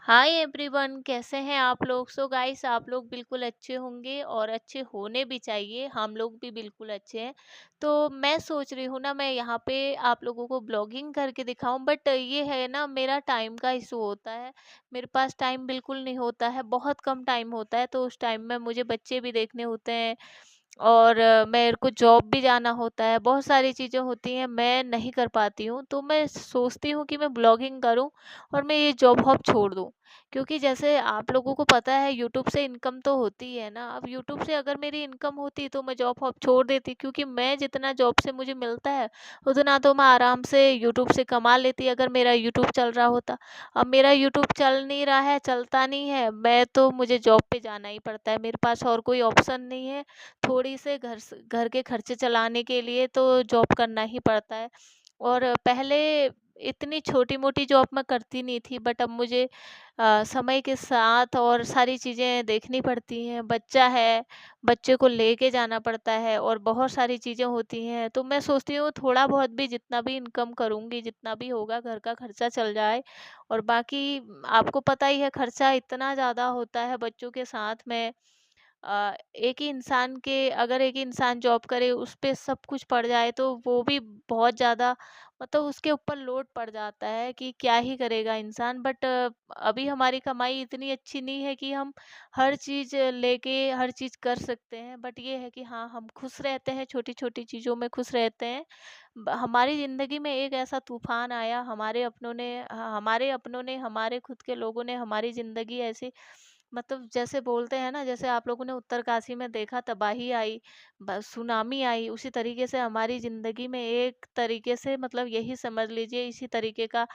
Hi everyone, कैसे हैं आप लोग? सो गाइस, आप लोग बिल्कुल अच्छे होंगे और अच्छे होने भी चाहिए। हम लोग भी बिल्कुल अच्छे हैं। तो मैं सोच रही हूँ ना, मैं यहाँ पे आप लोगों को ब्लॉगिंग करके दिखाऊं, बट ये है ना, मेरा टाइम का इशू होता है। मेरे पास टाइम बिल्कुल नहीं होता है, बहुत कम टाइम होता है। तो उस टाइम में मुझे बच्चे भी देखने होते हैं और मेरे को जॉब भी जाना होता है, बहुत सारी चीज़ें होती हैं, मैं नहीं कर पाती हूँ। तो मैं सोचती हूँ कि मैं ब्लॉगिंग करूँ और मैं ये जॉब हॉप छोड़ दूँ। क्योंकि जैसे आप लोगों को पता है, यूट्यूब से इनकम तो होती ही है ना। अब यूट्यूब से अगर मेरी इनकम होती तो मैं जॉब हॉप छोड़ देती, क्योंकि मैं जितना जॉब से मुझे मिलता है उतना तो मैं आराम से यूट्यूब से कमा लेती अगर मेरा यूट्यूब चल रहा होता। अब मेरा यूट्यूब चल नहीं रहा है, चलता नहीं है, मैं तो मुझे जॉब पे जाना ही पड़ता है, मेरे पास और कोई ऑप्शन नहीं है। थोड़ी से घर के खर्चे चलाने के लिए तो जॉब करना ही पड़ता है। और पहले इतनी छोटी-मोटी जॉब मैं करती नहीं थी, बट अब मुझे समय के साथ और सारी चीज़ें देखनी पड़ती हैं। बच्चा है, बच्चे को लेके जाना पड़ता है और बहुत सारी चीज़ें होती हैं। तो मैं सोचती हूँ थोड़ा बहुत भी, जितना भी इनकम करूँगी, जितना भी होगा, घर का खर्चा चल जाए। और बाकी आपको पता ही है, खर्चा इतना ज़्यादा होता है बच्चों के साथ में। एक ही इंसान के अगर एक ही इंसान जॉब करे, उस पे सब कुछ पड़ जाए, तो वो भी बहुत ज़्यादा, मतलब उसके ऊपर लोड पड़ जाता है कि क्या ही करेगा इंसान। बट अभी हमारी कमाई इतनी अच्छी नहीं है कि हम हर चीज़ लेके हर चीज़ कर सकते हैं। बट ये है कि हाँ, हम खुश रहते हैं, छोटी-छोटी चीज़ों में खुश रहते हैं। हमारी ज़िंदगी में एक ऐसा तूफान आया, हमारे अपनों ने, हमारे खुद के लोगों ने हमारी ज़िंदगी ऐसे, मतलब जैसे बोलते हैं ना, जैसे आप लोगों ने उत्तरकाशी में देखा, तबाही आई, सुनामी आई, उसी तरीके से हमारी जिंदगी में एक तरीके से, मतलब यही समझ लीजिए, इसी तरीके का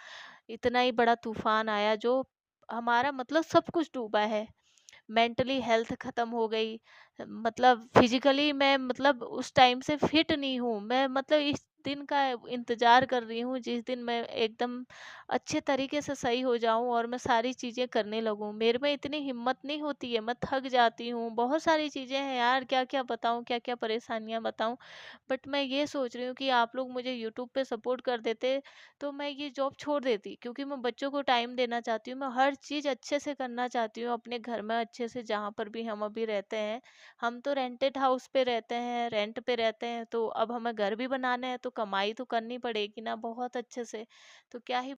इतना ही बड़ा तूफान आया, जो हमारा, मतलब सब कुछ डूबा है। मेंटली हेल्थ खत्म हो गई, मतलब फिजिकली मैं, मतलब उस टाइम से फिट नहीं हूँ मैं। मतलब इस दिन का इंतजार कर रही हूँ, जिस दिन मैं एकदम अच्छे तरीके से सही हो जाऊं और मैं सारी चीजें करने लगूं। मेरे में इतनी हिम्मत नहीं होती है, मैं थक जाती हूँ। बहुत सारी चीजें हैं यार, क्या क्या बताऊं, क्या क्या परेशानियां बताऊं। बट मैं ये सोच रही हूँ कि आप लोग मुझे यूट्यूब पे सपोर्ट कर देते तो मैं ये जॉब छोड़ देती, क्योंकि मैं बच्चों को टाइम देना चाहती हूँ, मैं हर चीज़ अच्छे से करना चाहती हूँ अपने घर में अच्छे से, जहाँ पर भी हम अभी रहते हैं। हम तो रेंटेड हाउस पे रहते हैं, रेंट पे रहते हैं, तो अब हमें घर भी बनाना है, तो कमाई तो करनी पड़ेगी ना बहुत अच्छे से। तो क्या ही